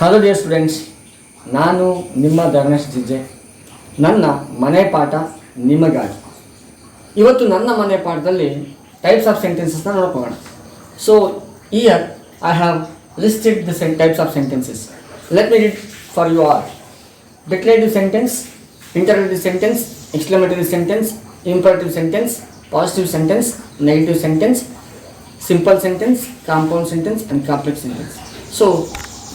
Hello dear students, ನಾನು ನಿಮ್ಮ ಧರ್ಮೇಶ್ ಜಿಜ್ಜೆ. ನನ್ನ ಮನೆ ಪಾಠ ನಿಮಗಾಗಿ. ಇವತ್ತು ನನ್ನ ಮನೆ ಪಾಠದಲ್ಲಿ ಟೈಪ್ಸ್ ಆಫ್ ಸೆಂಟೆನ್ಸಸ್ನ ನೋಡ್ಕೊಳ್ಳೋಣ. So here I have listed the types of sentences. Let me read for you all. Declarative sentence, interrogative sentence, exclamatory sentence, imperative sentence, positive sentence, negative sentence, simple sentence, compound sentence and complex sentence. So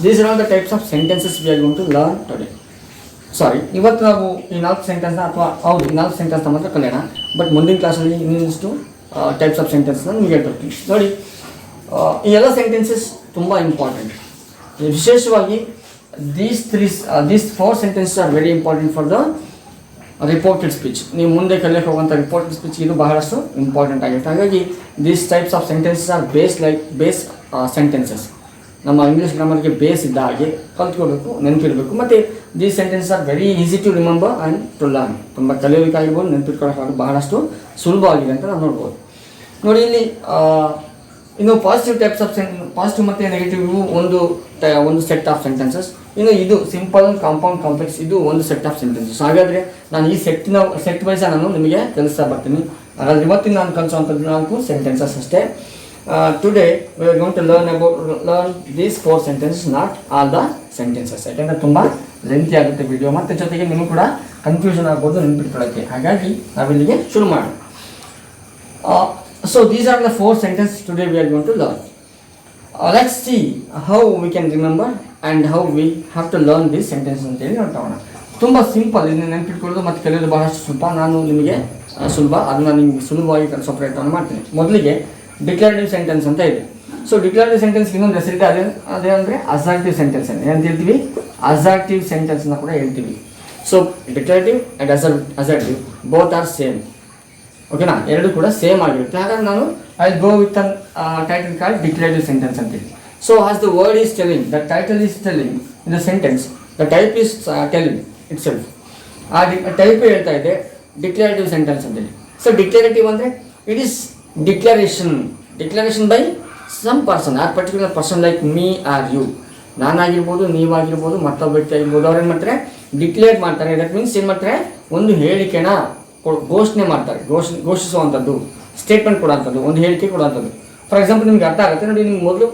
these are all the types of sentences we are going to learn today. Sorry, ಇವತ್ತು ನಾವು ಈ 4 ಸೆಂಟೆನ್ಸ್ನ ಅಥವಾ ಹೌದು ಈ 4 ಸೆಂಟೆನ್ಸ್ನ ಮಾತ್ರ ಕಲಿಯೋಣ. But ಮುಂದಿನ ಕ್ಲಾಸಲ್ಲಿ ಇನ್ನೊಂದಿಷ್ಟು ಟೈಪ್ಸ್ ಆಫ್ ಸೆಂಟೆನ್ಸ್ನ ನಿಮಗೆ ಹೇಳ್ಕೊಡ್ತೀನಿ. ನೋಡಿ, ಈ ಎಲ್ಲ ಸೆಂಟೆನ್ಸಸ್ ತುಂಬ ಇಂಪಾರ್ಟೆಂಟ್. ವಿಶೇಷವಾಗಿ these 4 sentences are very important for the reported speech. ನೀವು ಮುಂದೆ ಕಲಿಯಕ್ಕೆ ಹೋಗುವಂಥ ರಿಪೋರ್ಟೆಡ್ ಸ್ಪೀಚ್ ಇದು ಬಹಳಷ್ಟು ಇಂಪಾರ್ಟೆಂಟ್ ಆಗಿರುತ್ತೆ. ಹಾಗಾಗಿ these types of sentences are base sentences. ನಮ್ಮ ಇಂಗ್ಲೀಷ್ ಗ್ರಾಮರ್ಗೆ ಬೇಸ್ ಇದ್ದ ಹಾಗೆ ಕಲ್ತ್ಕೊಳ್ಬೇಕು, ನೆನಪಿರಬೇಕು. ಮತ್ತು these sentences are very easy to remember and to learn. ತುಂಬ ಕಲಿಯೋದಕ್ಕಾಗಿರ್ಬೋದು, ನೆನಪಿಟ್ಕೊಳ್ಳೋಕ್ಕಾಗಿ ಬಹಳಷ್ಟು ಸುಲಭವಾಗಿದೆ ಅಂತ ನಾವು ನೋಡ್ಬೋದು. ನೋಡಿ, ಇಲ್ಲಿ ಇನ್ನು ಪಾಸಿಟಿವ್ ಟೈಪ್ಸ್ ಆಫ್ ಪಾಸಿಟಿವ್ ಮತ್ತು ನೆಗೆಟಿವ್ ಒಂದು ಸೆಟ್ ಆಫ್ ಸೆಂಟೆನ್ಸಸ್. ಇನ್ನು ಇದು ಸಿಂಪಲ್, ಕಾಂಪೌಂಡ್, ಕಾಂಪ್ಲೆಕ್ಸ್ ಇದು ಒಂದು ಸೆಟ್ ಆಫ್ ಸೆಂಟೆನ್ಸಸ್. ಹಾಗಾದರೆ ನಾನು ಈ ಸೆಟ್ ವೈಸ್ ನಾನು ನಿಮಗೆ ಕಲಿಸ್ತಾ ಬರ್ತೀನಿ. ಹಾಗಾದರೆ ಇವತ್ತಿನ ನಾನು ಕಲಿಸುವಂಥದ್ದು 4 ಸೆಂಟೆನ್ಸಸ್ ಅಷ್ಟೇ. Today we are going to learn these 4 sentences, not all the sentences. ಯಾಕೆಂದರೆ ತುಂಬ ಲೆಂತಿ ಆಗುತ್ತೆ ವಿಡಿಯೋ, ಮತ್ತು ಜೊತೆಗೆ ನಿಮಗೂ ಕೂಡ ಕನ್ಫ್ಯೂಷನ್ ಆಗ್ಬೋದು ನೆನಪಿಟ್ಕೊಳ್ಳೋಕ್ಕೆ. ಹಾಗಾಗಿ ನಾವಿಲ್ಲಿಗೆ ಶುರು ಮಾಡೋಣ. So these are the 4 sentences today we are going to learn. Let's see how we can remember and how we have to learn these sentences ಅಂತೇಳಿ ನೋಡೋಣ. ತುಂಬ ಸಿಂಪಲ್, ಇದನ್ನು ನೆನಪಿಟ್ಕೊಳ್ಳೋದು ಮತ್ತು ಕಲಿಯೋದು ಬಹಳಷ್ಟು ಸುಲಭ. ನಾನು ನಿಮಗೆ ಅದನ್ನು ನಿಮಗೆ ಸುಲಭವಾಗಿ ಕಲಿಸೋ ಪ್ರಯತ್ನ ಮಾಡ್ತೀನಿ. ಮೊದಲಿಗೆ ಡಿಕ್ಲರೇಟಿವ್ ಸೆಂಟೆನ್ಸ್ ಅಂತ ಇದೆ. ಸೊ ಡಿಕ್ಲರೇಟಿವ್ ಸೆಂಟೆನ್ಸ್ ಇನ್ನೊಂದು ಹೆಸರಿದೆ, ಅದೇನಂದರೆ ಅಸರ್ಟಿವ್ ಸೆಂಟೆನ್ಸ್. ಏನಂತ ಹೇಳ್ತೀವಿ? ಅಸರ್ಟಿವ್ ಸೆಂಟೆನ್ಸ್ನ ಕೂಡ ಹೇಳ್ತೀವಿ. So declarative and assertive both are same. ಓಕೆನಾ? ಎರಡು ಕೂಡ ಸೇಮ್ ಆಗಿರುತ್ತೆ. ಹಾಗಾಗಿ ನಾನು I go with an title card declarative sentence ಅಂತೇಳಿ. So as the word is telling, the title is telling in the sentence, the type is telling itself. ಆ type ಹೇಳ್ತಾ ಇದೆ ಡಿಕ್ಲರೇಟಿವ್ ಸೆಂಟೆನ್ಸ್ ಅಂತೇಳಿ. So declarative ಅಂದರೆ it is declaration by some person, or particular person like me or you. ನಾನಾಗಿರ್ಬೋದು, ನೀವಾಗಿರ್ಬೋದು, ಮತ್ತೊಬ್ಬ ವ್ಯಕ್ತಿ ಆಗಿರ್ಬೋದು. ಅವ್ರು ಏನು ಮಾಡ್ತಾರೆ? ಡಿಕ್ಲೇರ್ ಮಾಡ್ತಾರೆ. ದಟ್ ಮೀನ್ಸ್ ಏನು ಮಾಡ್ತಾರೆ? ಒಂದು ಹೇಳಿಕೆನ ಘೋಷಣೆ ಮಾಡ್ತಾರೆ. ಘೋಷಿಸುವಂಥದ್ದು, ಸ್ಟೇಟ್ಮೆಂಟ್ ಕೊಡುವಂಥದ್ದು, ಒಂದು ಹೇಳಿಕೆ ಕೊಡುವಂಥದ್ದು. ಫಾರ್ ಎಕ್ಸಾಂಪಲ್ ನಿಮ್ಗೆ ಅರ್ಥ ಆಗುತ್ತೆ ನೋಡಿ. ನಿಮ್ಗೆ ಮೊದಲು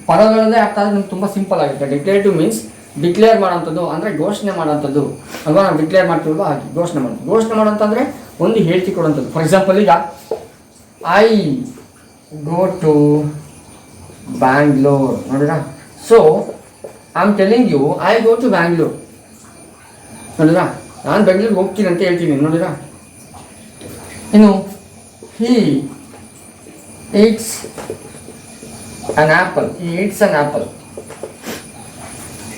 ಪದಗಳಲ್ಲೇ ಅರ್ಥ ಆದರೆ ನಿಮ್ಗೆ ತುಂಬ ಸಿಂಪಲ್ ಆಗುತ್ತೆ. ಡಿಕ್ಲೇರೇಟಿವ್ ಮೀನ್ಸ್ ಡಿಕ್ಲೇರ್ ಮಾಡೋವಂಥದ್ದು ಅಂದರೆ ಘೋಷಣೆ ಮಾಡೋವಂಥದ್ದು ಅಲ್ವಾ? ನಾವು ಡಿಕ್ಲೇರ್ ಮಾಡ್ತೀವಲ್ವ ಹಾಗೆ ಘೋಷಣೆ ಮಾಡೋಂತಂದರೆ ಒಂದು ಹೇಳಿಕೆ ಕೊಡುವಂಥದ್ದು. ಫಾರ್ ಎಕ್ಸಾಂಪಲ್ ಈಗ ಐ ಗೋ ಟು ಬ್ಯಾಂಗ್ಳೂರ್ ನೋಡಿರಾ. So I am telling you I go to Bangalore ನೋಡಿರಾ. ನಾನು ಬೆಂಗಳೂರಿಗೆ ಹೋಗ್ತೀನಿ ಅಂತ ಹೇಳ್ತೀನಿ ನೋಡಿರಾ. ಇನ್ನು ಹಿ ಈಟ್ಸ್ ಅನ್ ಆ್ಯಪಲ್,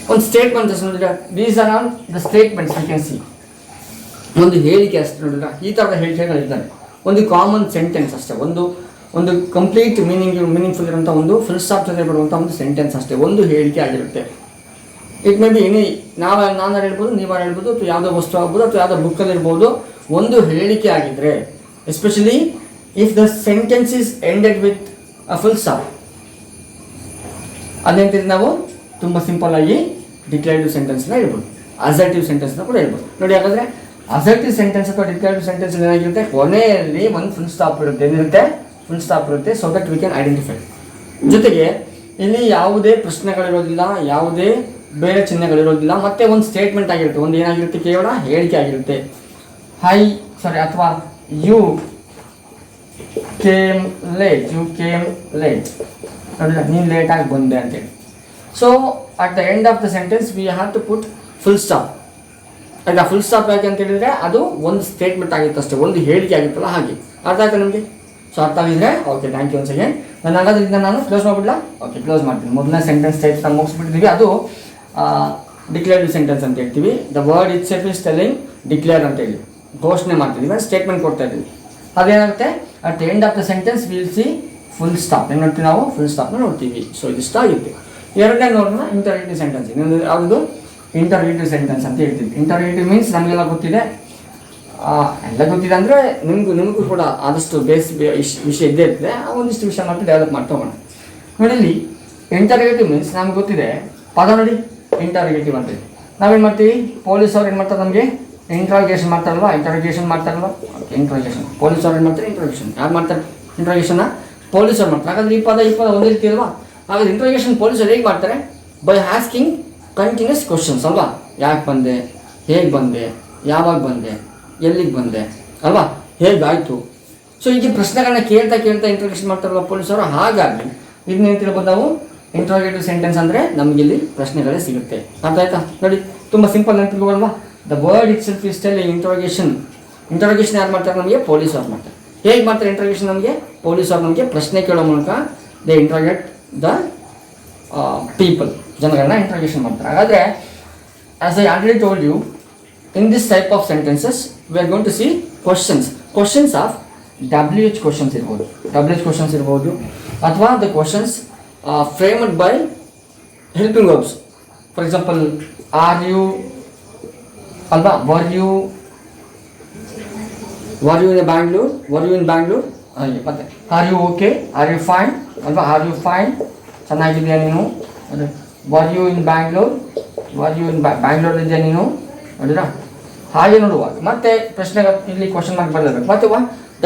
ಒಂದು ಸ್ಟೇಟ್ಮೆಂಟ್ ಅಷ್ಟು ನೋಡಿರಾ. These are all the statements we can see. ಒಂದು ಹೇಳಿಕೆ ಅಷ್ಟು ನೋಡಿರಾ. ಈ ಥರದ ಹೇಳಿಕೆಗಳಿದ್ದಾನೆ. ಒಂದು ಕಾಮನ್ ಸೆಂಟೆನ್ಸ್ ಅಷ್ಟೇ, ಒಂದು ಕಂಪ್ಲೀಟ್ ಮೀನಿಂಗ್ಫುಲ್ ಇರೋಂಥ ಒಂದು ಫುಲ್ ಸ್ಟಾಪ್ ಜೊತೆ ಬರುವಂಥ ಒಂದು ಸೆಂಟೆನ್ಸ್ ಅಷ್ಟೇ, ಒಂದು ಹೇಳಿಕೆ ಆಗಿರುತ್ತೆ. ಇಟ್ ಮೇ ಬಿ ನಾನು ಹೇಳ್ಬೋದು, ನೀವಾರು ಹೇಳ್ಬೋದು, ಅಥವಾ ಯಾವುದೋ ವಸ್ತು ಆಗ್ಬೋದು, ಅಥವಾ ಯಾವುದೋ ಬುಕ್ಕಲ್ಲಿ ಇರ್ಬೋದು. ಒಂದು ಹೇಳಿಕೆ ಆಗಿದ್ದರೆ, especially if the sentence is ended with a full stop, ಅದೇಂತಿದ್ರೆ ನಾವು ತುಂಬ ಸಿಂಪಲ್ ಆಗಿ ಡಿಕ್ಲರೇಟಿವ್ ಸೆಂಟೆನ್ಸ್ನ ಹೇಳ್ಬೋದು, ಅಸರ್ಟಿವ್ ಸೆಂಟೆನ್ಸ್ನ ಕೂಡ ಹೇಳ್ಬೋದು. ನೋಡಿ, ಹಾಗಾದರೆ ಅಸರ್ಟಿವ್ ಸೆಂಟೆನ್ಸ್ ಅಥವಾ ಡಿಕ್ಲರೇಟಿವ್ ಸೆಂಟೆನ್ಸ್ ಏನಾಗಿರುತ್ತೆ? ಕೊನೆಯಲ್ಲಿ ಒಂದು ಫುಲ್ ಸ್ಟಾಪ್ ಇರುತ್ತೆ. ಏನಿರುತ್ತೆ? ಫುಲ್ ಸ್ಟಾಪ್ ಇರುತ್ತೆ. So that we can identify. ಜೊತೆಗೆ ಇಲ್ಲಿ ಯಾವುದೇ ಪ್ರಶ್ನೆಗಳಿರೋದಿಲ್ಲ, ಯಾವುದೇ ಬೇರೆ ಚಿಹ್ನೆಗಳಿರೋದಿಲ್ಲ. ಮತ್ತೆ ಒಂದು ಸ್ಟೇಟ್ಮೆಂಟ್ ಆಗಿರುತ್ತೆ. ಒಂದು ಏನಾಗಿರುತ್ತೆ? ಕೇವಲ ಹೇಳಿಕೆ ಆಗಿರುತ್ತೆ. ಅಥವಾ ಯು ಕೇಮ್ ಲೇಟ್ ನೋಡಿಲ್ಲ, ನೀನು ಲೇಟಾಗಿ ಬಂದೆ ಅಂತೇಳಿ. So at the end of the sentence we have to put full stop. ಆಗ ಫುಲ್ ಸ್ಟಾಪ್ ಯಾಕೆ ಅಂತ ಹೇಳಿದರೆ ಅದು ಒಂದು ಸ್ಟೇಟ್ಮೆಂಟ್ ಆಗಿತ್ತು ಅಷ್ಟೇ, ಒಂದು ಹೇಳಿಕೆ ಆಗಿತ್ತಲ್ಲ ಹಾಗೆ. ಅರ್ಥ ಆಯ್ತಾ ನಿಮಗೆ? ಸೊ ಅರ್ಥ ಆಗಿದ್ರೆ okay, thank you once again. ನಾನು ಹಾಗಾದ್ರಿಂದ ನಾನು ಕ್ಲೋಸ್ ಮಾಡಿಬಿಡ್ಲಾ? ಓಕೆ, ಕ್ಲೋಸ್ ಮಾಡ್ತೀನಿ. ಮೊದಲನೇ ಸೆಂಟೆನ್ಸ್ ಟೈಪ್ಸ್ ನಾವು ಮುಗಿಸ್ಬಿಟ್ಟಿದ್ದೀವಿ. ಅದು ಡಿಕ್ಲೇರಿವ್ ಸೆಂಟೆನ್ಸ್ ಅಂತ ಹೇಳ್ತೀವಿ. The word itself is telling, declare ಅಂತ ಹೇಳಿ ಘೋಷಣೆ ಮಾಡ್ತಿದ್ದೀವಿ, ಸ್ಟೇಟ್ಮೆಂಟ್ ಕೊಡ್ತಾ ಇದ್ದೀವಿ. ಅದೇನಾಗುತ್ತೆ? At the end of the sentence will see full stop. ಏನು ನೋಡ್ತೀವಿ ನಾವು? ಫುಲ್ ಸ್ಟಾಪ್ನ ನೋಡ್ತೀವಿ. ಸೊ ಇದಿಷ್ಟ ಆಗುತ್ತೆ. ಎರಡನೇ ನೋಡೋಣ ಇಂಟರೋಗೇಟಿವ್ ಸೆಂಟೆನ್ಸ್. ಇನ್ನೊಂದು ಯಾವುದು? ಇಂಟರೋಗೇಟಿವ್ ಸೆಂಟೆನ್ಸ್ ಅಂತ ಹೇಳ್ತೀವಿ. ಇಂಟರೋಗೇಟಿವ್ ಮೀನ್ಸ್ ನಮಗೆಲ್ಲ ಗೊತ್ತಿದೆ, ಎಲ್ಲ ಗೊತ್ತಿದೆ ಅಂದರೆ ನಿಮಗೂ ಕೂಡ ಆದಷ್ಟು ವಿಷಯ ಇದ್ದೇ ಇರ್ತದೆ. ಆ ಒಂದಿಷ್ಟು ವಿಷಯ ಮಾತ್ರ ಡೆವಲಪ್ ಮಾಡ್ತಾ ಹೋಗೋಣ. ನೋಡಿ, ಇಲ್ಲಿ ಇಂಟರೋಗೇಟಿವ್ ಮೀನ್ಸ್ ನಮ್ಗೆ ಗೊತ್ತಿದೆ ಪದ ನೋಡಿ ಇಂಟರೋಗೇಟಿವ್ ಅಂತ. ನಾವೇನು ಮಾಡ್ತೀವಿ, ಪೊಲೀಸವ್ರು ಏನು ಮಾಡ್ತಾರೆ, ನಮಗೆ ಇಂಟ್ರಾಗೇಷನ್ ಮಾಡ್ತಾರಲ್ವಾ, ಇಂಟ್ರಾಗೇಷನ್ ಪೊಲೀಸವ್ರು ಏನು ಮಾಡ್ತಾರೆ, ಇಂಟ್ರಾಗೇಷನ್ ಯಾರು ಮಾಡ್ತಾರೆ, ಇಂಟ್ರಾಗೇಷನ್ನ ಪೊಲೀಸವ್ರು ಮಾಡ್ತಾರೆ. ಹಾಗಾದ್ರೆ ಈ ಪದ ಒಂದೇ ರೀತಿ ಅಲ್ವಾ. ಹಾಗಾದ್ರೆ ಇಂಟ್ರಾಗೇಷನ್ ಪೊಲೀಸರು ಹೇಗೆ ಮಾಡ್ತಾರೆ, ಬೈ ಆಸ್ಕಿಂಗ್ ಕಂಟಿನ್ಯೂಸ್ ಕ್ವಶನ್ಸ್ ಅಲ್ವಾ. ಯಾಕೆ ಬಂದೆ, ಹೇಗೆ ಬಂದೆ, ಯಾವಾಗ ಬಂದೆ, ಎಲ್ಲಿಗೆ ಬಂದೆ ಅಲ್ವಾ, ಹೇಗಾಯಿತು. ಸೊ ಹೀಗೆ ಪ್ರಶ್ನೆಗಳನ್ನ ಕೇಳ್ತಾ ಇಂಟ್ರಾಗೇಷನ್ ಮಾಡ್ತಾರಲ್ವ ಪೊಲೀಸರು. ಹಾಗಾಗಿ ಇದನ್ನೇನು ತಿಳ್ಬೋದು ನಾವು, ಇಂಟ್ರಾಗೇಟಿವ್ ಸೆಂಟೆನ್ಸ್ ಅಂದರೆ ನಮಗೆ ಇಲ್ಲಿ ಪ್ರಶ್ನೆಗಳೇ ಸಿಗುತ್ತೆ. ಅರ್ಥ ಆಯ್ತಾ ನೋಡಿ, ತುಂಬ ಸಿಂಪಲ್ ನೆನಪಿಲ್ವಲ್ವಾ. The word itself is tell interrogation ಯಾರು ಮಾಡ್ತಾರೆ, ನಮಗೆ ಪೊಲೀಸವ್ರು ಮಾಡ್ತಾರೆ. ಹೇಗೆ ಮಾಡ್ತಾರೆ ಇಂಟ್ರಾಗೇಷನ್, ನಮಗೆ ಪೊಲೀಸವ್ರು ನಮಗೆ ಪ್ರಶ್ನೆ ಕೇಳೋ ಮೂಲಕ ದೇ ಇಂಟ್ರಾಗೇಟ್ ದ ಪೀಪಲ್, ಜನಗಳನ್ನ ಇಂಟ್ರಾಗೇಷನ್ ಮಾಡ್ತಾರೆ. ಹಾಗಾದರೆ as I already told you, in this type of sentences we are going to see questions of WH questions ಇರ್ಬೋದು, ಅಥವಾ the questions framed by helping verbs. For example, are you alba, were you in Bangalore, ಮತ್ತೆ are you okay, are you fine alba, are you fine ಚೆನ್ನಾಗಿದೆಯಾ ನೀನು, were you in Bangalore, Bangalore ಇದೆಯಾ ನೀನು ನೋಡಿರಾ. ಹಾಗೆ ನೋಡುವಾಗ ಮತ್ತೆ ಪ್ರಶ್ನೆ ಇಲ್ಲಿ ಕ್ವಶನ್ ಮಾರ್ಕ್ ಬರಲೇಬೇಕು. ಮತ್ತೆ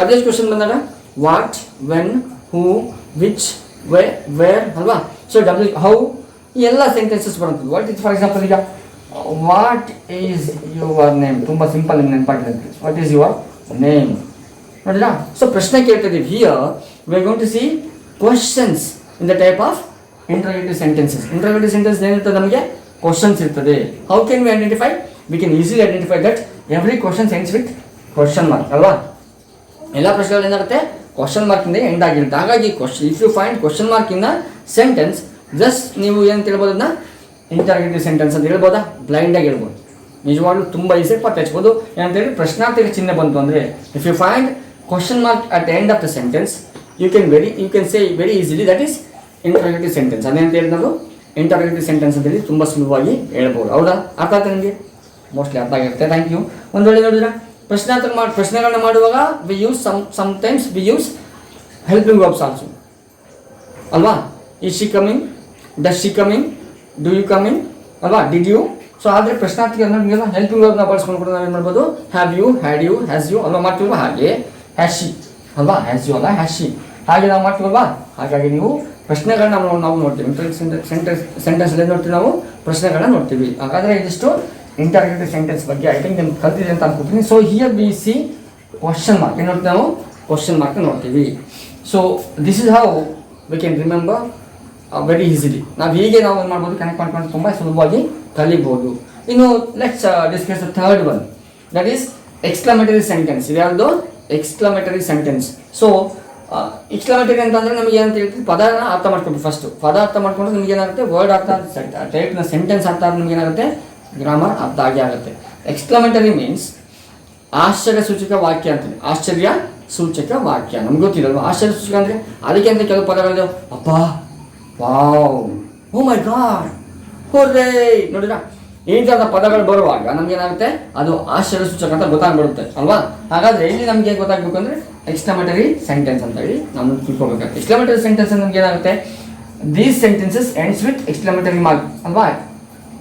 WH ಕ್ವಶನ್ ಬಂದಾಗ what, when, who, which, where ಅಲ್ವಾ. ಸೊ ಹೌ ಈ ಎಲ್ಲ ಸೆಂಟೆನ್ಸಸ್ ಬರುತ್ತೆ. ವಾಟ್ ಇಸ್, ಫಾರ್ ಎಕ್ಸಾಂಪಲ್ ಈಗ ವಾಟ್ ಈಸ್ ಯುವರ್ ನೇಮ್, ತುಂಬ ಸಿಂಪಲ್ ನಿಮ್ಗೆ ನೆನಪಾಗಿರುತ್ತೆ. ವಾಟ್ ಈಸ್ ಯುವರ್ ನೇಮ್ ನೋಡಿರಾ. ಸೊ ಪ್ರಶ್ನೆ ಕೇಳ್ತಿದ್ದೀವಿ. Here we are going to see questions in the type of interrogative sentences. Interrogative sentence ಏನಿರ್ತದೆ, ನಮಗೆ ಕ್ವಶನ್ಸ್ ಇರ್ತದೆ. How can we identify, we can easily identify that every questions ends with question mark ಅಲ್ವಾ. ಎಲ್ಲ ಪ್ರಶ್ನೆಗಳು ಏನಾಗುತ್ತೆ, question ಮಾರ್ಕಿಂದ end ಆಗಿರುತ್ತೆ. ಹಾಗಾಗಿ if you find question mark in sentence, just ನೀವು ಏನು ತಿಳ್ಬೋದು, ಅದನ್ನ ಇಂಟರೋಗೇಟಿವ್ ಸೆಂಟೆನ್ಸ್ ಅಂತ ಹೇಳ್ಬೋದಾ, ಬ್ಲೈಂಡಾಗಿ ಹೇಳ್ಬೋದು. ನಿಜವಾಗ್ಲೂ ತುಂಬ ಈಸಿ ಪತ್ತೆ ಹಚ್ಬೋದು. ಏನಂತೇಳಿ ಪ್ರಶ್ನಾರ್ಥಕ ಚಿಹ್ನೆ ಬಂತು ಅಂದರೆ, if you find question mark at the end of the sentence, you can say very easily that is interrogative sentence. ಅದೇಂತ ಹೇಳಿ ನಾವು ಇಂಟರೋಗೇಟಿವ್ ಸೆಂಟೆನ್ಸ್ ಅಂತೇಳಿ ತುಂಬ ಸುಲಭವಾಗಿ ಹೇಳ್ಬೋದು. ಹೌದಾ, ಅರ್ಥ ಆಯ್ತು ನಿಮಗೆ? ಮೋಸ್ಟ್ಲಿ ಅರ್ಥ ಆಗಿರುತ್ತೆ. Thank you. ಒಂದು ವೇಳೆ ನೋಡಿದ್ರೆ ಪ್ರಶ್ನೆಗಳನ್ನ ಮಾಡುವಾಗ we use sometimes we use helping verbs also ಅಲ್ವಾ. Is she coming, does she coming, do you coming ಅಲ್ವಾ, ಡಿಡ್ ಯು. ಸೊ ಆದರೆ ಪ್ರಶ್ನಾರ್ಥಿಗೆ ನಮಗೆಲ್ಲ ಹೆಲ್ಪಿಂಗ್ ವರ್ಬ್ನ ಬಳಸ್ಕೊಂಡು ಕೂಡ ನಾವೇನು ಮಾಡ್ಬೋದು, have you, had you, has you ಅಲ್ವಾ ಮಾಡ್ತೀವಲ್ವ. ಹಾಗೆ ಹ್ಯಾಸ್ ಶಿ ಅಲ್ವಾ, ಹ್ಯಾಸ್ ಯು ಅಲ್ಲ ಹ್ಯಾಸ್ ಶಿ, ಹಾಗೆ ನಾವು ಮಾಡ್ತೀವಲ್ವಾ. ಹಾಗಾಗಿ ನೀವು ಪ್ರಶ್ನೆಗಳನ್ನ ನಾವು ನೋಡ್ತೀವಿ. ಸೆಂಟೆನ್ಸ್ ನೋಡ್ತೀವಿ, ನಾವು ಪ್ರಶ್ನೆಗಳನ್ನ ನೋಡ್ತೀವಿ. ಹಾಗಾದರೆ ಇದಿಷ್ಟು ಇಂಟರೋಗೇಟಿವ್ ಸೆಂಟೆನ್ಸ್ ಬಗ್ಗೆ ಐ ಥಿಂಕ್ ನಿಮ್ಗೆ ಕಲ್ತಿದೆ ಅಂತ ಅನ್ಕೋತೀನಿ. So here V C question mark. ಏನು ನೋಡ್ತೀವಿ ನಾವು, ಕ್ವಶನ್ ಮಾರ್ಕ್ ನೋಡ್ತೀವಿ. So this is how we can remember very easily. ನಾವು ಹೀಗೆ ನಾವು ಏನು ಮಾಡ್ಬೋದು, ಕನೆಕ್ಟ್ ಮಾಡ್ಕೊಂಡು ತುಂಬ ಸುಲಭವಾಗಿ ಕಲಿಬೋದು. ಇನ್ನು let's discuss the third one, that is exclamatory sentence. ಇದು ಯಾವುದು, ಎಕ್ಸ್ಕ್ಲಮೇಟರಿ ಸೆಂಟೆನ್ಸ್. ಸೊ ಎಕ್ಸ್ಕ್ಲಮೇಟರಿ ಅಂತಂದರೆ ನಮಗೆ ಏನಂತ ಹೇಳ್ತೀವಿ, ಪದನ ಅರ್ಥ ಮಾಡ್ಕೊಂಡು ಫಸ್ಟು ಪದ ಅರ್ಥ ಮಾಡ್ಕೊಂಡು ನಿಮ್ಗೆ ಏನಾಗುತ್ತೆ, ವರ್ಡ್ ಅರ್ಥ ಟೈಪ್ನ ಸೆಂಟೆನ್ಸ್ ಅರ್ಥ ಆದ್ರೆ ನಿಮ್ಗೆ ಏನಾಗುತ್ತೆ, ಗ್ರಾಮರ್ ಅರ್ಥ ಆಗೇ ಆಗುತ್ತೆ. ಎಕ್ಸ್ಕ್ಲಮೇಟರಿ ಮೀನ್ಸ್ ಆಶ್ಚರ್ಯ ಸೂಚಕ ವಾಕ್ಯ ಅಂತೀನಿ. ಆಶ್ಚರ್ಯ ಸೂಚಕ ವಾಕ್ಯ ನಮ್ಗೆ ಗೊತ್ತಿರಲ್ವ. ಆಶ್ಚರ್ಯ ಸೂಚಕ ಅಂದರೆ ಅದಕ್ಕೆ ಅಂತ ಕೆಲವು ಪದಗಳಿದೆ. ಅಪ್ಪ, ವಾವ್, ಓ ಮೈ ಗಾಡ್, ಹೋರ್ರೇ ನೋಡಿರಾ. ಈ ಥರದ ಪದಗಳು ಬರುವಾಗ ನಮ್ಗೇನಾಗುತ್ತೆ, ಅದು ಆಶ್ಚರ್ಯ ಸೂಚಕ ಅಂತ ಗೊತ್ತಾಗ್ಬಿಡುತ್ತೆ ಅಲ್ವಾ. ಹಾಗಾದರೆ ಇಲ್ಲಿ ನಮಗೆ ಗೊತ್ತಾಗಬೇಕು ಅಂದರೆ ಎಕ್ಸ್ಕ್ಲಮೇಟರಿ ಸೆಂಟೆನ್ಸ್ ಅಂತ ಹೇಳಿ ನಾವು ತಿಳ್ಕೊಬೇಕಾಗುತ್ತೆ. ಎಕ್ಸ್ಕ್ಲಮೇಟರಿ ಸೆಂಟೆನ್ಸ್ ನಮ್ಗೆ ಏನಾಗುತ್ತೆ, these sentences ends with exclamatory mark ಅಲ್ವಾ,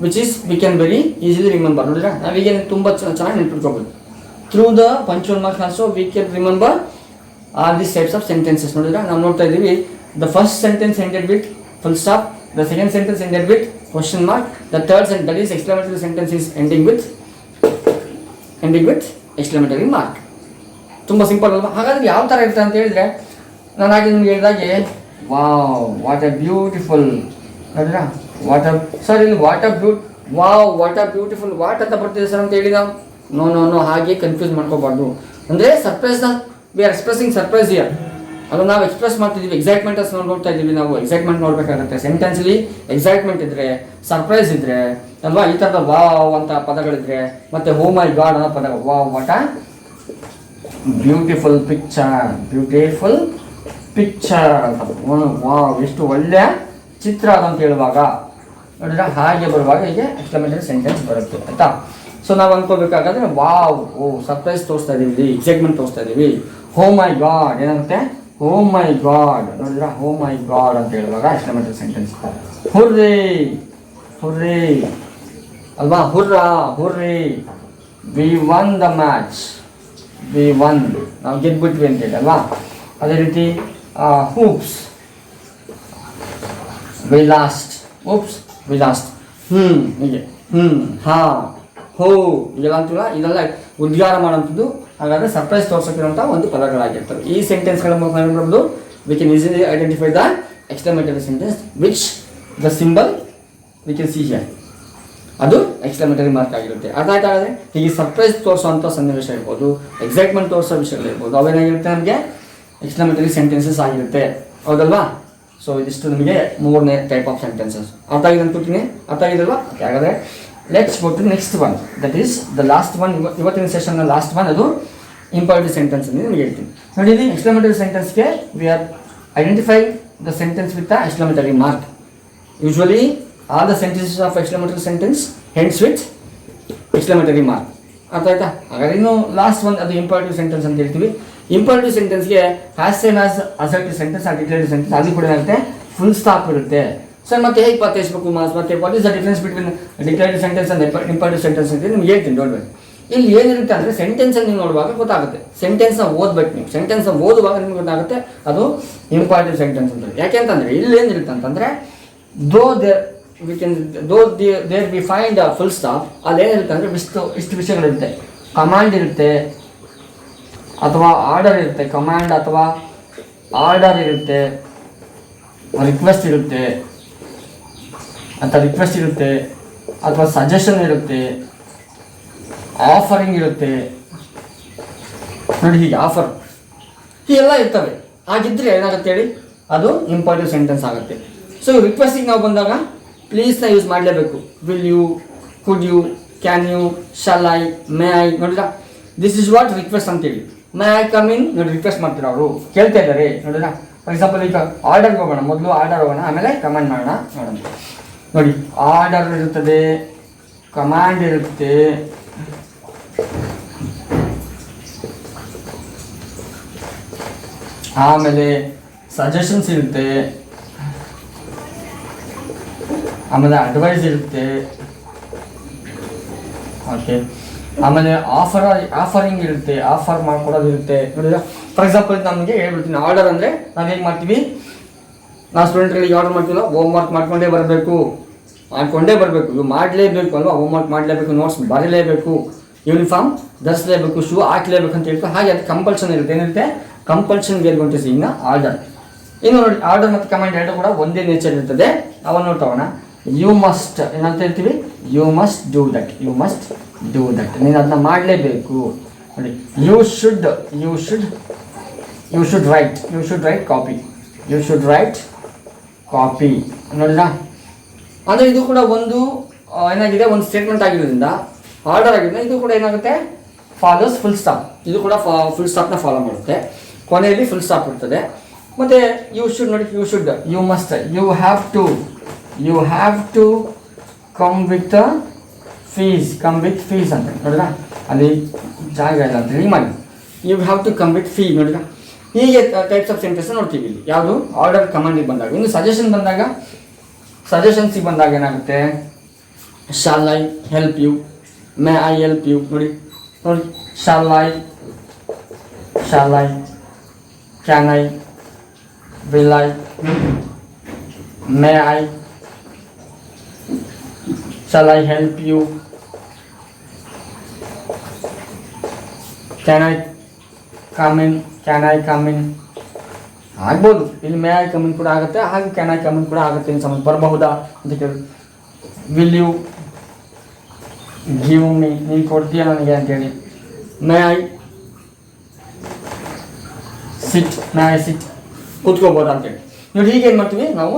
which is we can very easily remember. ನೋಡಿದ್ರೆ ನಾವೀಗ ತುಂಬ ಚೆನ್ನಾಗಿ ನೆನ್ಪಿಟ್ಕೋಬೋದು. Through the punctual marks also we can remember all these types of sentences. ನೋಡಿದ್ರೆ ನಾವು ನೋಡ್ತಾ ಇದ್ದೀವಿ, the first sentence ended with full stop, the second sentence ended with question mark, the third sentence that is exclamatory sentence is ending with exclamatory mark. ತುಂಬ simple ಅಲ್ವಾ. ಹಾಗಾದ್ರೆ ಯಾವ ಥರ ಇರುತ್ತೆ ಅಂತ ಹೇಳಿದ್ರೆ, ನಾನು ಹಾಗೆ ನಿಮ್ಗೆ ಹೇಳಿದಾಗೆ, ವಾವ್ ವಾಟ್ ಅ ಬ್ಯೂಟಿಫುಲ್ ನೋಡಿರಾ, ಸರ್ ಇಲ್ಲಿ ವಾಟ್ ಅ ಬ್ಯೂಟಿಫುಲ್ ವಾಟ್ ಅಂತ ಬರ್ತಿದೆ ಸರ್ ಅಂತ ಹೇಳಿ ನಾವು ನೋ ಹಾಗೆ ಕನ್ಫ್ಯೂಸ್ ಮಾಡ್ಕೋಬಾರ್ದು. ಅಂದರೆ ಸರ್ಪ್ರೈಸ್ನ we are expressing surprise here, ಅದು ನಾವು ಎಕ್ಸ್ಪ್ರೆಸ್ ಮಾಡ್ತಿದ್ದೀವಿ. ಎಕ್ಸೈಟ್ಮೆಂಟ್ ಅಷ್ಟು ನೋಡ್ತಾ ಇದ್ದೀವಿ, ನಾವು ಎಕ್ಸೈಟ್ಮೆಂಟ್ ನೋಡಬೇಕಾಗುತ್ತೆ. ಸೆಂಟೆನ್ಸಲ್ಲಿ ಎಕ್ಸೈಟ್ಮೆಂಟ್ ಇದ್ದರೆ, ಸರ್ಪ್ರೈಸ್ ಇದ್ದರೆ ಅಲ್ವಾ, ಈ ಥರದ ವಾವ್ ಅಂತ ಪದಗಳಿದ್ರೆ, ಮತ್ತು ಓ ಮೈ ಗಾಡ್ ಅನ್ನೋ ಪದ, wow what a beautiful picture ಅಂತ, ವಾವ್ ಎಷ್ಟು ಒಳ್ಳೆಯ ಚಿತ್ರ ಅದಂತ ಹೇಳುವಾಗ ನೋಡಿದ್ರೆ ಹಾಗೆ ಬರುವಾಗ ಹೀಗೆ ಎಕ್ಸ್ಕ್ಲಮೇಟರಿ ಸೆಂಟೆನ್ಸ್ ಬರುತ್ತೆ ಆಯ್ತಾ. ಸೊ ನಾವು ಅನ್ಕೋಬೇಕಾದ್ರೆ ವಾವ್, ಓ ಸರ್ಪ್ರೈಸ್ ತೋರಿಸ್ತಾ ಇದ್ದೀವಿ, ಎಕ್ಸೈಟ್ಮೆಂಟ್ ತೋರಿಸ್ತಾ ಇದ್ದೀವಿ. ಹೋ ಮೈ ಗಾಡ್ ಏನಾಗುತ್ತೆ, ಹೋ ಮೈ ಗಾಡ್ ನೋಡಿದ್ರೆ ಹೋ ಮೈ ಗಾಡ್ ಅಂತ ಹೇಳುವಾಗ ಎಕ್ಸ್ಕ್ಲಮೇಟರಿ ಸೆಂಟೆನ್ಸ್. ಹುರ್ರೇ ಹುರ್ರೇ ಅಲ್ವಾ, hurrah hurray, we won the match, we won, ನಾವು ಗೆದ್ಬಿಟ್ವಿ ಅಂತೇಳಿ ಅಲ್ವಾ. ಅದೇ ರೀತಿ oops, we lost, oops we lost, ಹೀಗೆ ಹಾ ಹೋ ಇದೆಲ್ಲ ಅಂತೀವಲ್ಲ, ಇದೆಲ್ಲ ಉದ್ಗಾರ ಮಾಡೋಂಥದ್ದು. ಹಾಗಾದರೆ ಸರ್ಪ್ರೈಸ್ ತೋರ್ಸೋಕ್ಕಿರುವಂಥ ಒಂದು ಪದಗಳಾಗಿರ್ತವೆ. ಈ ಸೆಂಟೆನ್ಸ್ಗಳ ಮುಖಾಂತರ V can easily identify the exclamatory sentence which the symbol V can see here, ಅದು ಎಕ್ಸ್ಕ್ಲಮೇಟರಿ ಮಾರ್ಕ್ ಆಗಿರುತ್ತೆ. ಅರ್ಥ ಆಯ್ತಾ? ಆದರೆ ಹೀಗೆ ಸರ್ಪ್ರೈಸ್ ತೋರಿಸುವಂಥ ಸನ್ನಿವೇಶ ಇರ್ಬೋದು, ಎಕ್ಸೈಟ್ಮೆಂಟ್ ತೋರಿಸೋ ವಿಷಯಗಳಿರ್ಬೋದು, ಅವೇನಾಗಿರುತ್ತೆ ನಮಗೆ ಎಕ್ಸ್ಕ್ಲಮೇಟರಿ ಸೆಂಟೆನ್ಸಸ್ ಆಗಿರುತ್ತೆ, ಹೌದಲ್ವಾ? ಸೊ ಇದಿಷ್ಟು ನಿಮಗೆ 3ನೇ ಟೈಪ್ ಆಫ್ ಸೆಂಟೆನ್ಸಸ್. ಅರ್ಥ ಆಗಿದೆ ಅನ್ಕೋತೀನಿ, ಅರ್ಥ ಆಗಿದಲ್ವಾ? ಹಾಗಾದರೆ let's go to next one, that is the last one. ಇವತ್ತಿನ ಸೆಷನ್ನ ಲಾಸ್ಟ್ ಒನ್, ಅದು ಇಂಪಾರ್ಟೆಂಟ್ ಸೆಂಟೆನ್ಸ್ ಅಂತ ನಿಮಗೆ ಹೇಳ್ತೀನಿ. ನೋಡಿ, ಇಲ್ಲಿ ಎಕ್ಸ್ಕ್ಲಮೇಟರಿ ಸೆಂಟೆನ್ಸ್ಗೆ we are identify the sentence with the exclamatory mark. Usually all the sentences of exclamatory sentence ends with exclamatory mark. ಅರ್ಥ ಆಯ್ತಾ? ಹಾಗಾದ್ರೆ ಇನ್ನು ಲಾಸ್ಟ್ ಒನ್, ಅದು ಇಂಪರೇಟಿವ್ ಸೆಂಟೆನ್ಸ್ ಅಂತ ಹೇಳ್ತೀವಿ. ಇಂಪರೇಟಿವ್ ಸೆಂಟೆನ್ಸ್ಗೆ has same as assertive sentence or declarative sentence, ಅದು ಕೂಡ ಏನಾಗುತ್ತೆ, ಫುಲ್ ಸ್ಟಾಪ್ ಇರುತ್ತೆ. ಸರ್ ಮತ್ತೆ ಹೇಗೆ ಪತ್ತೆಸಬೇಕು ಮಾಸ್, ಮತ್ತೆ what is the difference between declarative sentence and imperative sentence ಅಂತ ನಿಮ್ಗೆ ಹೇಳ್ತೀನಿ. ನೋಡ್ಬೇಕು, ಇಲ್ಲಿ ಏನಿರುತ್ತೆ ಅಂದರೆ ಸೆಂಟೆನ್ಸನ್ನು ನೀವು ನೋಡುವಾಗ ಗೊತ್ತಾಗುತ್ತೆ. ಸೆಂಟೆನ್ಸ್ನ ಓದ್ಬೇಕು ನೀವು, ಸೆಂಟೆನ್ಸ್ನ ಓದುವಾಗ ನಿಮ್ಗೆ ಗೊತ್ತಾಗುತ್ತೆ ಅದು ಇಂಪರೇಟಿವ್ ಸೆಂಟೆನ್ಸ್ ಅಂತ. ಯಾಕೆಂತಂದರೆ ಇಲ್ಲಿ ಏನಿರುತ್ತೆ ಅಂತಂದರೆ, there we find a full stop, ಅಲ್ಲೇನಿರುತ್ತೆ ಅಂದರೆ ಇಷ್ಟು ವಿಷಯಗಳಿರುತ್ತೆ. ಕಮಾಂಡ್ ಇರುತ್ತೆ ಅಥವಾ ಆರ್ಡರ್ ಇರುತ್ತೆ, ಕಮಾಂಡ್ ಅಥವಾ ಆರ್ಡರ್ ಇರುತ್ತೆ, ರಿಕ್ವೆಸ್ಟ್ ಇರುತ್ತೆ ಅಥವಾ ಸಜೆಷನ್ ಇರುತ್ತೆ, ಆಫರಿಂಗ್ ಇರುತ್ತೆ. ನೋಡಿ, ಹೀಗೆ ಆಫರ್ ಹೀಗೆಲ್ಲ ಇರ್ತವೆ. ಹಾಗಿದ್ರೆ ಏನಾಗುತ್ತೆ ಹೇಳಿ, ಅದು ಇಂಪಾರ್ಟೆಂಟ್ ಸೆಂಟೆನ್ಸ್ ಆಗುತ್ತೆ. ಸೊ ರಿಕ್ವೆಸ್ಟಿಗೆ ನಾವು ಬಂದಾಗ ಪ್ಲೀಸ್ನ ಯೂಸ್ ಮಾಡಲೇಬೇಕು. Will you, could you, can you, shall I, may I. ನೋಡಿರಾ, ದಿಸ್ ಇಸ್ ವಾಟ್ ರಿಕ್ವೆಸ್ಟ್ ಅಂತೇಳಿ. ಮೇ ಐ ಕಮ್ ಇನ್, ನೋಡಿ ರಿಕ್ವೆಸ್ಟ್ ಮಾಡ್ತೀರಾ, ಅವರು ಕೇಳ್ತಾ ಇದ್ದಾರೆ. ನೋಡಿರಾ, ಫಾರ್ ಎಕ್ಸಾಂಪಲ್ ಈಗ ಆರ್ಡರ್ಗೆ ಹೋಗೋಣ, ಮೊದಲು ಆರ್ಡರ್ ಹೋಗೋಣ, ಆಮೇಲೆ ಕಮಾಂಡ್ ಮಾಡೋಣ. ನೋಡಿ, ಆರ್ಡರ್ ಇರುತ್ತದೆ, ಕಮಾಂಡ್ ಇರುತ್ತೆ, ಆಮೇಲೆ ಸಜೆಷನ್ಸ್ ಇರುತ್ತೆ, ಆಮೇಲೆ ಅಡ್ವೈಸ್ ಇರುತ್ತೆ, ಓಕೆ, ಆಮೇಲೆ ಆಫರಿಂಗ್ ಇರುತ್ತೆ, ಆಫರ್ ಮಾಡ್ಕೊಡೋದಿರುತ್ತೆ. ನೋಡಿದ್ರೆ ಫಾರ್ ಎಕ್ಸಾಂಪಲ್ ನಮಗೆ ಹೇಳ್ಬಿಡ್ತೀನಿ, ಆರ್ಡರ್ ಅಂದರೆ ನಾವು ಹೇಗೆ ಮಾಡ್ತೀವಿ, ನಾವು ಸ್ಟೂಡೆಂಟ್ಗಳಿಗೆ ಆರ್ಡರ್ ಮಾಡ್ತೀವಲ್ಲ, ಹೋಮ್ ವರ್ಕ್ ಮಾಡ್ಕೊಂಡೇ ಬರಬೇಕು, ಇವು ಮಾಡಲೇಬೇಕು ಅಲ್ವಾ, ಹೋಮ್ ವರ್ಕ್ ಮಾಡಲೇಬೇಕು, ನೋಟ್ಸ್ ಬರೀಲೇಬೇಕು, ಯೂನಿಫಾರ್ಮ್ ಧರಿಸಲೇಬೇಕು, ಶೂ ಹಾಕಲೇಬೇಕು ಅಂತ ಹೇಳ್ತಾರೆ. ಹಾಗೆ ಅದು ಕಂಪಲ್ಷನ್ ಇರುತ್ತೆ. ಏನಿರುತ್ತೆ, compulsion where going to see in order. ಇನ್ನು ನೋಡಿ, ಆರ್ಡರ್ ಮತ್ತು ಕಮಾಂಡ್ ಎರಡು ಕೂಡ ಒಂದೇ ನೇಚರ್ ಇರ್ತದೆ. ಅವನ್ನು ನೋಡ್ತೋಣ. ಯು ಮಸ್ಟ್ ಏನಂತ ಹೇಳ್ತೀವಿ, ಯು ಮಸ್ಟ್ ಡೂ ದಟ್, ನೀನು ಅದನ್ನ ಮಾಡಲೇಬೇಕು. ನೋಡಿ, ಯು ಶುಡ್ ರೈಟ್ ಕಾಪಿ. ನೋಡಿಲ್ಲ, ಅಂದರೆ ಇದು ಕೂಡ ಒಂದು ಏನಾಗಿದೆ, ಒಂದು ಸ್ಟೇಟ್ಮೆಂಟ್ ಆಗಿರೋದ್ರಿಂದ, ಆರ್ಡರ್ ಆಗಿರೋದ್ರಿಂದ ಇದು ಕೂಡ ಏನಾಗುತ್ತೆ, ಫಾಲೋಸ್ ಫುಲ್ ಸ್ಟಾಪ್. ಇದು ಕೂಡ ಫುಲ್ ಸ್ಟಾಪ್ನ ಫಾಲೋ ಮಾಡುತ್ತೆ. ಕೊನೆಯಲ್ಲಿ ಫುಲ್ ಸ್ಟಾಪ್ ಇರ್ತದೆ. ಮತ್ತು ಯು ಶುಡ್ ನೋಡಿ, you must, you have to come with fees ಅಂತ ನೋಡಿದ್ರ, ಅಲ್ಲಿ ಜಾಗ ಇಲ್ಲ ಅಂತ ಹೇಳಿ ಮಾಡಿ, you have to come with fee. ನೋಡಿದ್ರ, ಹೀಗೆ ಟೈಪ್ಸ್ ಆಫ್ ಸೆಂಟೆನ್ಸ್ ನೋಡ್ತೀವಿ ಇಲ್ಲಿ. ಯಾವುದು, ಆರ್ಡರ್ ಕಮಾಂಡಿಗೆ ಬಂದಾಗ. ಇನ್ನು ಸಜೆಷನ್ಸಿಗೆ ಬಂದಾಗ ಏನಾಗುತ್ತೆ, shall I help you, may I help you. ನೋಡಿ, shall I, can I, will I, may I, shall I help you, can I come in. ಆಗ್ಬೋದು, ಇಲ್ಲಿ ಮೇ ಐ ಕಮ್ ಇನ್ ಕೂಡ ಆಗುತ್ತೆ, ಹಾಗೆ ಕ್ಯಾನ್ ಐ ಕಮ್ ಇನ್ ಕೂಡ ಆಗುತ್ತೆ. ಇನ್ನು ಸಮಯ ಬರಬಹುದಾ ಅಂತ ಕೇಳಿ, ವಿಲ್ ಯು ಗಿವ್ ಮೀ, ನೀನು ಕೊಡ್ತೀಯ ನನಗೆ ಅಂತೇಳಿ. ಮೇ ಐ ಸಿಟ್, ಕೂತ್ಕೋಬೋದಾ ಅಂತೇಳಿ. ನೋಡಿ, ಹೀಗೆ ಏನು ಮಾಡ್ತೀವಿ ನಾವು,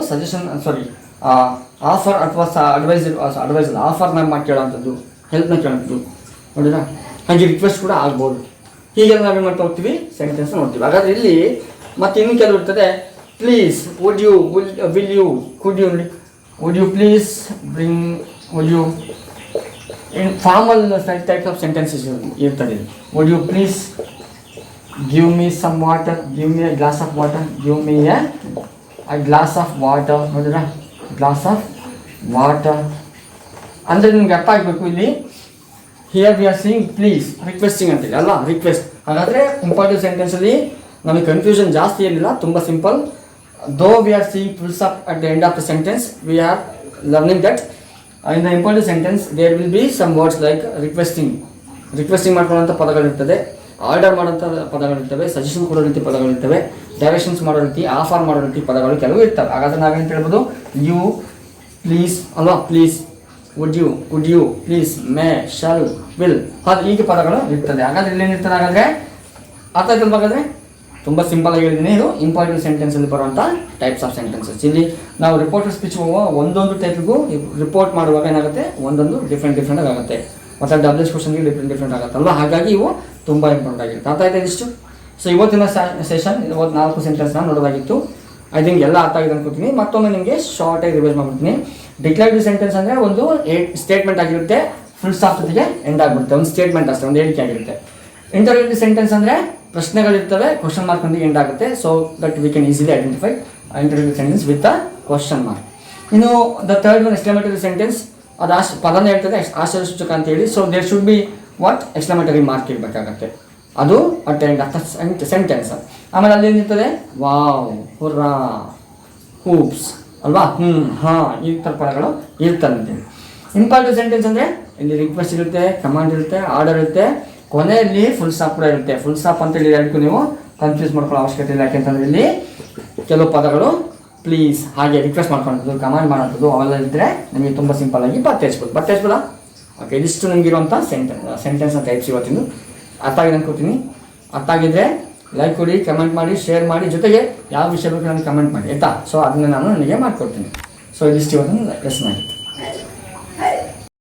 ಆಫರ್ ಅಥವಾ ಅಡ್ವೈಸ್ ಆಫರ್ನ ಮಾಡಿ ಕೇಳೋಂಥದ್ದು, ಹೆಲ್ಪ್ನ ಕೇಳೋಂಥದ್ದು. ನೋಡಿರಾ, ಹಾಗೆ ರಿಕ್ವೆಸ್ಟ್ ಕೂಡ ಆಗ್ಬೋದು. ಹೀಗೆಲ್ಲ ನಾವೇನು ಮಾಡ್ತಾ ಹೋಗ್ತೀವಿ, ಸೆಂಟೆನ್ಸ್ ನೋಡ್ತೀವಿ. ಹಾಗಾದರೆ ಇಲ್ಲಿ ಮತ್ತೆ ಇನ್ನೂ ಕೆಲವು ಇರ್ತದೆ. Please, would you, will you, could you. ನೋಡಿ, would you please bring, would you, informal types of sentences ಇರ್ತದೆ. Would you please give me some water, give me a glass of water, give me a glass of water. ನೋಡಿರಾ, glass of water. ಅಂದರೆ ನಿಮ್ಗೆ ಅರ್ಥ ಆಗಬೇಕು ಇಲ್ಲಿ here we are seeing please requesting ಅಂತೇಳಿ ಅಲ್ಲ request. ಹಾಗಾದರೆ ಇಂಪಾರ್ಟೆಂಟ್ ಸೆಂಟೆನ್ಸಲ್ಲಿ ನಮಗೆ ಕನ್ಫ್ಯೂಷನ್ ಜಾಸ್ತಿ ಏನಿಲ್ಲ, ತುಂಬ simple. Though we are seeing full stop at the end of the sentence, we are learning that in the important sentence there will be some words like requesting ಮಾಡ್ಕೊಳ್ಳೋಂಥ ಪದಗಳಿರ್ತದೆ, order ಮಾಡೋಂಥ ಪದಗಳಿರ್ತವೆ, suggestion ಕೊಡೋ ರೀತಿ ಪದಗಳಿರ್ತವೆ, directions ಮಾಡೋ ರೀತಿ, offer ಮಾಡೋ ರೀತಿ ಪದಗಳು ಕೆಲವು ಇರ್ತವೆ. ಹಾಗಾದ್ರೆ ನಾವೇನು ಹೇಳ್ಬೋದು, ಯು, ಪ್ಲೀಸ್ ಅಲ್ವಾ, please, would you, please, may, shall, will, ಅದು ಹೀಗೆ ಪದಗಳು ಇರ್ತದೆ. ಹಾಗಾದ್ರೆ ಇಲ್ಲೇನಿರ್ತದೆ, ಹಾಗಾದರೆ ಅರ್ಥ ಆಯ್ತಲ್ಲ. ಹಾಗಾದರೆ ತುಂಬ ಸಿಂಪಲ್ ಆಗಿ ಹೇಳಿದ್ದೀನಿ, ಇದು ಇಂಪಾರ್ಟೆಂಟ್ ಸೆಂಟೆನ್ಸಲ್ಲಿ ಬರುವಂಥ ಟೈಪ್ಸ್ ಆಫ್ ಸೆಂಟೆನ್ಸಸ್. ಇಲ್ಲಿ ನಾವು ರಿಪೋರ್ಟರ್ ಸ್ಪೀಚ್ ಹೋಗುವ ಒಂದೊಂದು ಟೈಪಿಗೂ ರಿಪೋರ್ಟ್ ಮಾಡುವಾಗ ಏನಾಗುತ್ತೆ, ಒಂದೊಂದು ಡಿಫ್ರೆಂಟ್ ಆಗುತ್ತೆ. ಮತ್ತು ಡಬ್ಲ್ಯೂಎಸ್ ಕ್ವಶನ್ಗೆ ಡಿಫ್ರೆಂಟ್ ಆಗುತ್ತಲ್ಲ, ಹಾಗಾಗಿ ಇವು ತುಂಬ ಇಂಪಾರ್ಟೆಂಟ್ ಆಗಿರುತ್ತೆ. ಅರ್ಥ ಆಯ್ತಾ ಇದಿಷ್ಟು? ಸೊ ಇವತ್ತಿನ ಸೆಷನ್ 4 ಸೆಂಟೆನ್ಸ್ನ ನೋಡೋದಾಗಿತ್ತು. ಐ ಥಿಂಕ್ ಎಲ್ಲ ಅರ್ಥ ಆಗಿದೆ ಅನ್ಕೋತೀನಿ. ಮತ್ತೊಮ್ಮೆ ನಿಮಗೆ ಶಾರ್ಟಾಗಿ ರಿವೈಸ್ ಮಾಡ್ಬಿಡ್ತೀನಿ. ಡಿಕ್ಲೇರಿವ್ ಸೆಂಟೆನ್ಸ್ ಅಂದರೆ ಒಂದು ಸ್ಟೇಟ್ಮೆಂಟ್ ಆಗಿರುತ್ತೆ, ಫುಲ್ ಸ್ಟಾಪ್ ಜೊತೆಗೆ ಎಂಡ್ ಆಗಿಬಿಡುತ್ತೆ, ಒಂದು ಸ್ಟೇಟ್ಮೆಂಟ್ ಅಷ್ಟೇ, ಒಂದು ಹೇಳಿಕೆ ಆಗಿರುತ್ತೆ. ಇಂಟರ್ವ್ಯೂ ಸೆಂಟೆನ್ಸ್ ಅಂದರೆ ಪ್ರಶ್ನೆಗಳಿರ್ತವೆ, ಕ್ವಶನ್ ಮಾರ್ಕ್ ಒಂದಿಗೆ ಎಂಡ್ ಆಗುತ್ತೆ. So that we can easily identify interview sentence with a question mark. ಇನ್ನು the third one exclamatory sentence, ಅದು ಪದನೇ ಹೇಳ್ತದೆ ಆಶ್ಚರ್ಯಸೂಚಕ ಅಂತೇಳಿ. So there should be what exclamatory mark ಇರಬೇಕಾಗತ್ತೆ, ಅದು at end of the sentence. ಆಮೇಲೆ ಅಲ್ಲಿ ಏನಿರ್ತದೆ, ವಾವ್, ಹುರ್ರಾ, ಹೂಪ್ಸ್ ಅಲ್ವಾ, ಹಾಂ, ಈ ಥರ ಪದಗಳು ಇರ್ತದೆ ಅಂತೇಳಿ. ಇಂಪಾರ್ಟೆಂಟ್ ಸೆಂಟೆನ್ಸ್ ಅಂದರೆ ಇಲ್ಲಿ ರಿಕ್ವೆಸ್ಟ್ ಇರುತ್ತೆ, ಕಮಾಂಡ್ ಇರುತ್ತೆ, ಆರ್ಡರ್ ಇರುತ್ತೆ, ಕೊನೆಯಲ್ಲಿ ಫುಲ್ ಸ್ಟಾಪ್ ಕೂಡ ಇರುತ್ತೆ. ಫುಲ್ ಸ್ಟಾಪ್ ಅಂತೇಳಿ ಎರಡಕ್ಕೂ ನೀವು ಕನ್ಫ್ಯೂಸ್ ಮಾಡ್ಕೊಳ್ಳೋ ಅವಶ್ಯಕತೆ ಇಲ್ಲ. ಯಾಕೆಂತಂದರೆ ಇಲ್ಲಿ ಕೆಲವು ಪದಗಳು ಪ್ಲೀಸ್ ಹಾಗೆ ರಿಕ್ವೆಸ್ಟ್ ಮಾಡ್ಕೊಳ್ಳೋದು, ಕಮಾಂಡ್ ಮಾಡೋದು ಅವೆಲ್ಲ ಇದ್ದರೆ ನಿಮಗೆ ತುಂಬ ಸಿಂಪಲ್ಲಾಗಿ ಪತ್ತೆ ಹಚ್ಬೋದಾ? ಓಕೆ, ಇದಿಷ್ಟು ನಿಮಗಿರುವಂಥ ಸೆಂಟೆನ್ಸ್ನ ಟೈಪ್ಸ್ ಇವತ್ತಿಂದು. ಅರ್ಥ ಆಗಿದೆ ಅನ್ಕೋತೀನಿ. ಅರ್ಥ ಆಗಿದ್ರೆ ಲೈಕ್ ಕೊಡಿ, ಕಮೆಂಟ್ ಮಾಡಿ, ಶೇರ್ ಮಾಡಿ, ಜೊತೆಗೆ ಯಾವ ವಿಷಯ ಬೇಕು ನನಗೆ ಕಮೆಂಟ್ ಮಾಡಿ ಆಯಿತಾ. ಸೊ ಅದನ್ನು ನಾನು ನನಗೆ ಮಾಡಿಕೊಡ್ತೀನಿ. ಸೊ ಇದಿಷ್ಟು ಇವತ್ತು ಲೆಸನ್ ಆಗಿತ್ತು.